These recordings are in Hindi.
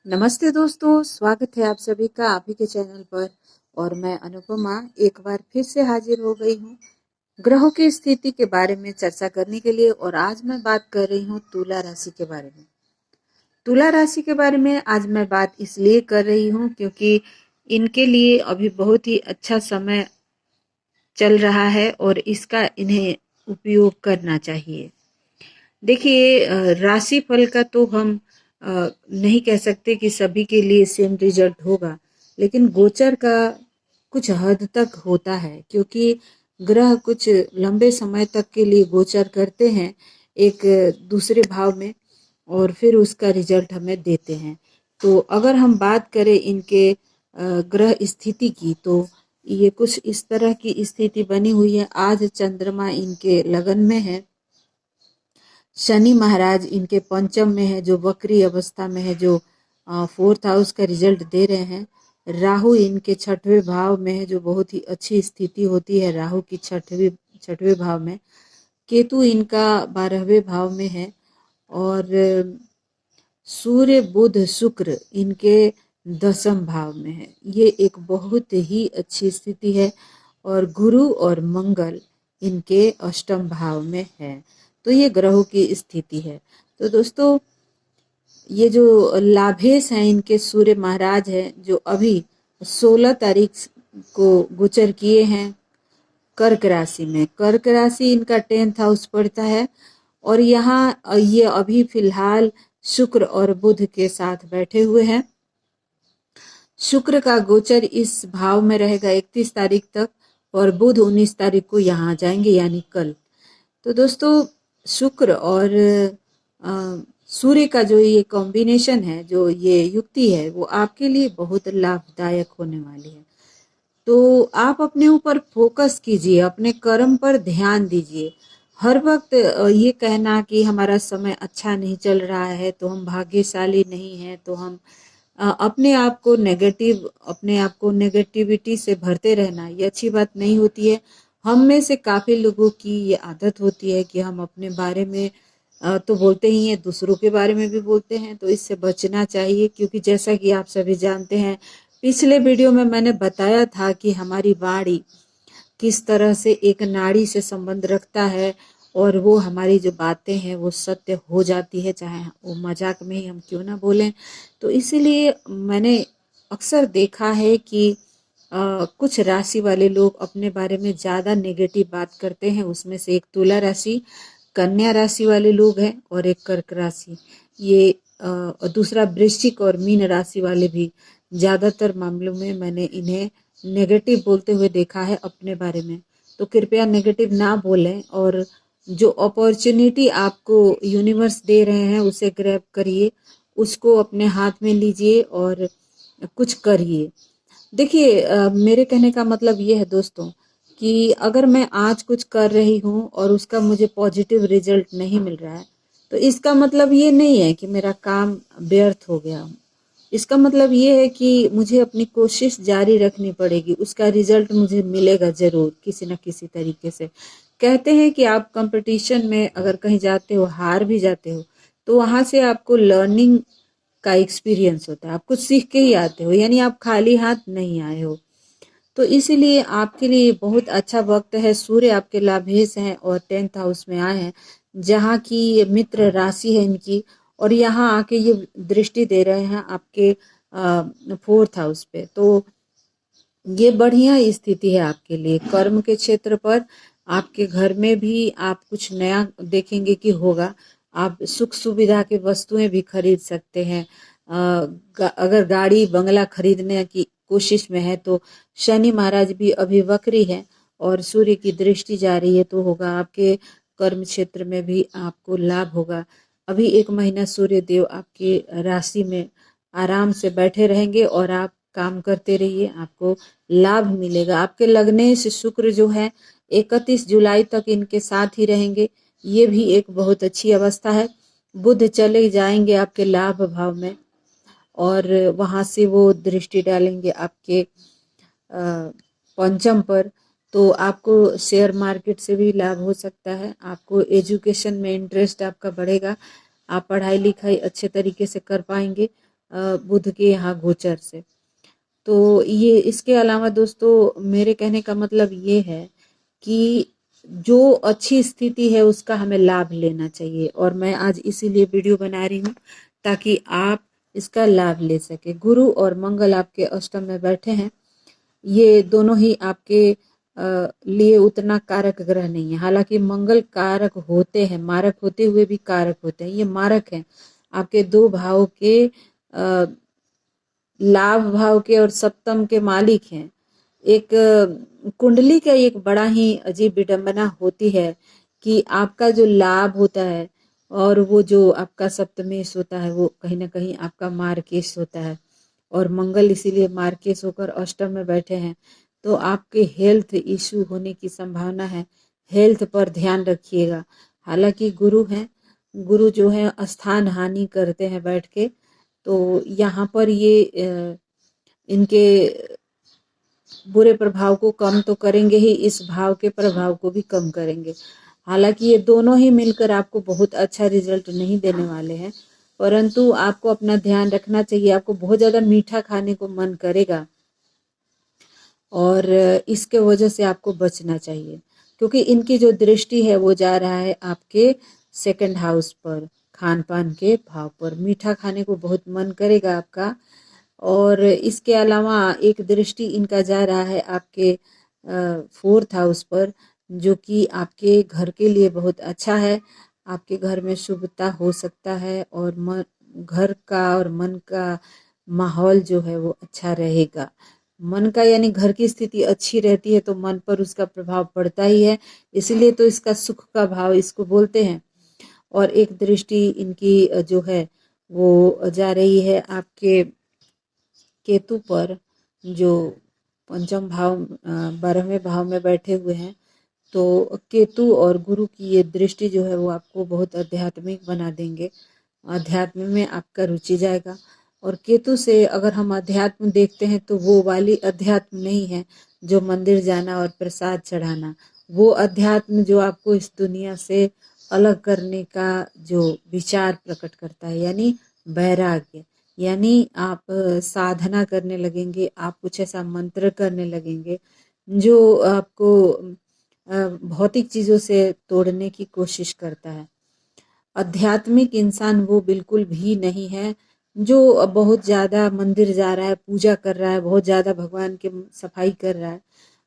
नमस्ते दोस्तों, स्वागत है आप सभी का आप ही के चैनल पर। और मैं अनुपमा एक बार फिर से हाजिर हो गई हूँ ग्रहों की स्थिति के बारे में चर्चा करने के लिए। और आज मैं बात कर रही हूँ तुला राशि के बारे में। तुला राशि के बारे में आज मैं बात इसलिए कर रही हूँ क्योंकि इनके लिए अभी बहुत ही अच्छा समय चल रहा है और इसका इन्हें उपयोग करना चाहिए। देखिए, राशि फल का तो हम नहीं कह सकते कि सभी के लिए सेम रिजल्ट होगा, लेकिन गोचर का कुछ हद तक होता है क्योंकि ग्रह कुछ लंबे समय तक के लिए गोचर करते हैं एक दूसरे भाव में और फिर उसका रिजल्ट हमें देते हैं। तो अगर हम बात करें इनके ग्रह स्थिति की, तो ये कुछ इस तरह की स्थिति बनी हुई है। आज चंद्रमा इनके लगन में है, शनि महाराज इनके पंचम में है जो वक्री अवस्था में है, जो फोर्थ हाउस का रिजल्ट दे रहे हैं। राहु इनके छठवें भाव में है जो बहुत ही अच्छी स्थिति होती है राहु की छठवें भाव में। केतु इनका 12वें भाव में है और सूर्य बुध शुक्र इनके 10वें भाव में है। ये एक बहुत ही अच्छी स्थिति है। और गुरु और मंगल इनके 8वें भाव में है। तो ये ग्रहों की स्थिति है। तो दोस्तों, ये जो लाभेश हैं इनके सूर्य महाराज हैं जो अभी 16 तारीख को गोचर किए हैं कर्क राशि में। कर्क राशि इनका 10th हाउस पड़ता है और यहाँ ये अभी फिलहाल शुक्र और बुध के साथ बैठे हुए हैं। शुक्र का गोचर इस भाव में रहेगा 31 तारीख तक और बुध 19 तारीख को यहाँ आ जाएंगे, यानी कल। तो दोस्तों, शुक्र और सूर्य का जो ये कॉम्बिनेशन है, जो ये युक्ति है, वो आपके लिए बहुत लाभदायक होने वाली है। तो आप अपने ऊपर फोकस कीजिए, अपने कर्म पर ध्यान दीजिए। हर वक्त ये कहना कि हमारा समय अच्छा नहीं चल रहा है तो हम भाग्यशाली नहीं हैं, तो हम अपने आप को नेगेटिविटी से भरते रहना, ये अच्छी बात नहीं होती है। हम में से काफ़ी लोगों की ये आदत होती है कि हम अपने बारे में तो बोलते ही हैं, दूसरों के बारे में भी बोलते हैं। तो इससे बचना चाहिए क्योंकि जैसा कि आप सभी जानते हैं, पिछले वीडियो में मैंने बताया था कि हमारी वाणी किस तरह से एक नाड़ी से संबंध रखता है और वो हमारी जो बातें हैं वो सत्य हो जाती है, चाहे वो मजाक में ही हम क्यों ना बोलें। तो इसीलिए मैंने अक्सर देखा है कि कुछ राशि वाले लोग अपने बारे में ज़्यादा नेगेटिव बात करते हैं। उसमें से एक तुला राशि, कन्या राशि वाले लोग हैं और एक कर्क राशि, ये दूसरा वृश्चिक और मीन राशि वाले भी। ज़्यादातर मामलों में मैंने इन्हें नेगेटिव बोलते हुए देखा है अपने बारे में। तो कृपया नेगेटिव ना बोलें और जो अपॉर्चुनिटी आपको यूनिवर्स दे रहे हैं उसे ग्रैब करिए, उसको अपने हाथ में लीजिए और कुछ करिए। देखिए, मेरे कहने का मतलब ये है दोस्तों कि अगर मैं आज कुछ कर रही हूँ और उसका मुझे पॉजिटिव रिजल्ट नहीं मिल रहा है, तो इसका मतलब ये नहीं है कि मेरा काम व्यर्थ हो गया। इसका मतलब ये है कि मुझे अपनी कोशिश जारी रखनी पड़ेगी, उसका रिजल्ट मुझे मिलेगा ज़रूर किसी न किसी तरीके से। कहते हैं कि आप कंपटीशन में अगर कहीं जाते हो, हार भी जाते हो, तो वहाँ से आपको लर्निंग का एक्सपीरियंस होता है, आप कुछ सीख के ही आते हो, यानी आप खाली हाथ नहीं आए हो। तो इसीलिए आपके लिए बहुत अच्छा वक्त है। सूर्य आपके लाभेश हैं और 10th हाउस में आए हैं, जहाँ की मित्र राशि है इनकी, और यहाँ आके ये दृष्टि दे रहे हैं आपके 4th हाउस पे। तो ये बढ़िया स्थिति है आपके लिए। कर्म के क्षेत्र पर आपके घर में भी आप कुछ नया देखेंगे कि होगा। आप सुख सुविधा के वस्तुएं भी खरीद सकते हैं। अगर गाड़ी बंगला खरीदने की कोशिश में है तो शनि महाराज भी अभी वक्री है और सूर्य की दृष्टि जा रही है, तो होगा आपके कर्म क्षेत्र में भी आपको लाभ होगा। अभी 1 महीना सूर्य देव आपकी राशि में आराम से बैठे रहेंगे और आप काम करते रहिए, आपको लाभ मिलेगा। आपके लगने से शुक्र जो है 31 जुलाई तक इनके साथ ही रहेंगे, ये भी एक बहुत अच्छी अवस्था है। बुध चले जाएंगे आपके लाभ भाव में और वहाँ से वो दृष्टि डालेंगे आपके पंचम पर। तो आपको शेयर मार्केट से भी लाभ हो सकता है, आपको एजुकेशन में इंटरेस्ट आपका बढ़ेगा, आप पढ़ाई लिखाई अच्छे तरीके से कर पाएंगे बुध के यहाँ गोचर से। तो ये इसके अलावा दोस्तों मेरे कहने का मतलब ये है कि जो अच्छी स्थिति है उसका हमें लाभ लेना चाहिए, और मैं आज इसीलिए वीडियो बना रही हूँ ताकि आप इसका लाभ ले सके। गुरु और मंगल आपके अष्टम में बैठे हैं, ये दोनों ही आपके लिए उतना कारक ग्रह नहीं है। हालांकि मंगल कारक होते हैं, मारक होते हुए भी कारक होते हैं, ये मारक हैं आपके दो भाव के, लाभ भाव के और सप्तम के मालिक हैं। एक कुंडली का एक बड़ा ही अजीब विडंबना होती है कि आपका जो लाभ होता है और वो जो आपका सप्तमेश होता है वो कहीं ना कहीं आपका मार्केश होता है, और मंगल इसीलिए मार्केश होकर अष्टम में बैठे हैं। तो आपके हेल्थ इशू होने की संभावना है, हेल्थ पर ध्यान रखिएगा। हालांकि गुरु हैं, गुरु जो है स्थान हानि करते हैं बैठ के, तो यहाँ पर ये इनके बुरे प्रभाव को कम तो करेंगे ही, इस भाव के प्रभाव को भी कम करेंगे। हालांकि ये दोनों ही मिलकर आपको बहुत अच्छा रिजल्ट नहीं देने वाले हैं, परंतु आपको अपना ध्यान रखना चाहिए। आपको बहुत ज़्यादा मीठा खाने को मन करेगा और इसके वजह से आपको बचना चाहिए, क्योंकि इनकी जो दृष्टि है वो जा रहा है आपके सेकंड हाउस पर, खान पान के भाव पर। मीठा खाने को बहुत मन करेगा आपका। और इसके अलावा एक दृष्टि इनका जा रहा है आपके फोर्थ हाउस पर, जो कि आपके घर के लिए बहुत अच्छा है। आपके घर में शुभता हो सकता है और घर का और मन का माहौल जो है वो अच्छा रहेगा। मन का यानी घर की स्थिति अच्छी रहती है तो मन पर उसका प्रभाव पड़ता ही है, इसलिए तो इसका सुख का भाव इसको बोलते हैं। और एक दृष्टि इनकी जो है वो जा रही है आपके केतु पर, जो पंचम भाव 12वें भाव में बैठे हुए हैं। तो केतु और गुरु की ये दृष्टि जो है वो आपको बहुत आध्यात्मिक बना देंगे, अध्यात्म में आपका रुचि जाएगा। और केतु से अगर हम अध्यात्म देखते हैं तो वो वाली अध्यात्म नहीं है जो मंदिर जाना और प्रसाद चढ़ाना, वो अध्यात्म जो आपको इस दुनिया से अलग करने का जो विचार प्रकट करता है, यानी वैराग्य। यानी आप साधना करने लगेंगे, आप कुछ ऐसा मंत्र करने लगेंगे जो आपको भौतिक चीज़ों से तोड़ने की कोशिश करता है। आध्यात्मिक इंसान वो बिल्कुल भी नहीं है जो बहुत ज़्यादा मंदिर जा रहा है, पूजा कर रहा है, बहुत ज़्यादा भगवान की सफाई कर रहा है।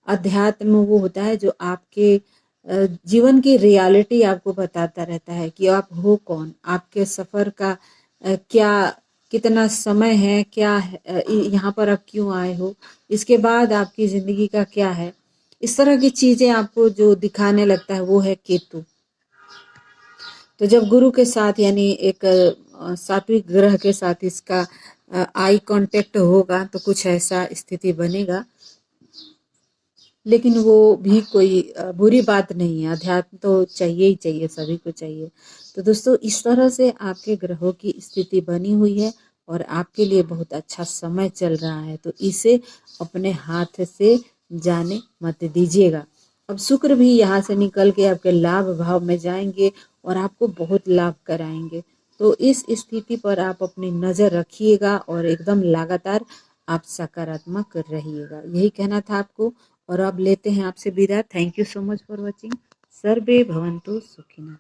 अध्यात्म वो होता है जो आपके जीवन की रियलिटी आपको बताता रहता है कि आप हो कौन, आपके सफ़र का क्या, कितना समय है, क्या है, यहाँ पर आप क्यों आए हो, इसके बाद आपकी ज़िंदगी का क्या है। इस तरह की चीज़ें आपको जो दिखाने लगता है वो है केतु। तो जब गुरु के साथ यानी एक सात्विक ग्रह के साथ इसका आई कांटेक्ट होगा तो कुछ ऐसा स्थिति बनेगा, लेकिन वो भी कोई बुरी बात नहीं है। अध्यात्म तो चाहिए ही चाहिए, सभी को चाहिए। तो दोस्तों इस तरह से आपके ग्रहों की स्थिति बनी हुई है और आपके लिए बहुत अच्छा समय चल रहा है, तो इसे अपने हाथ से जाने मत दीजिएगा। अब शुक्र भी यहाँ से निकल के आपके लाभ भाव में जाएंगे और आपको बहुत लाभ कराएंगे। तो इस स्थिति पर आप अपनी नज़र रखिएगा और एकदम लगातार आप सकारात्मक रहिएगा, यही कहना था आपको। और अब लेते हैं आपसे विदा। Thank you so much for watching. सर्वे भवन्तु सुखिनः।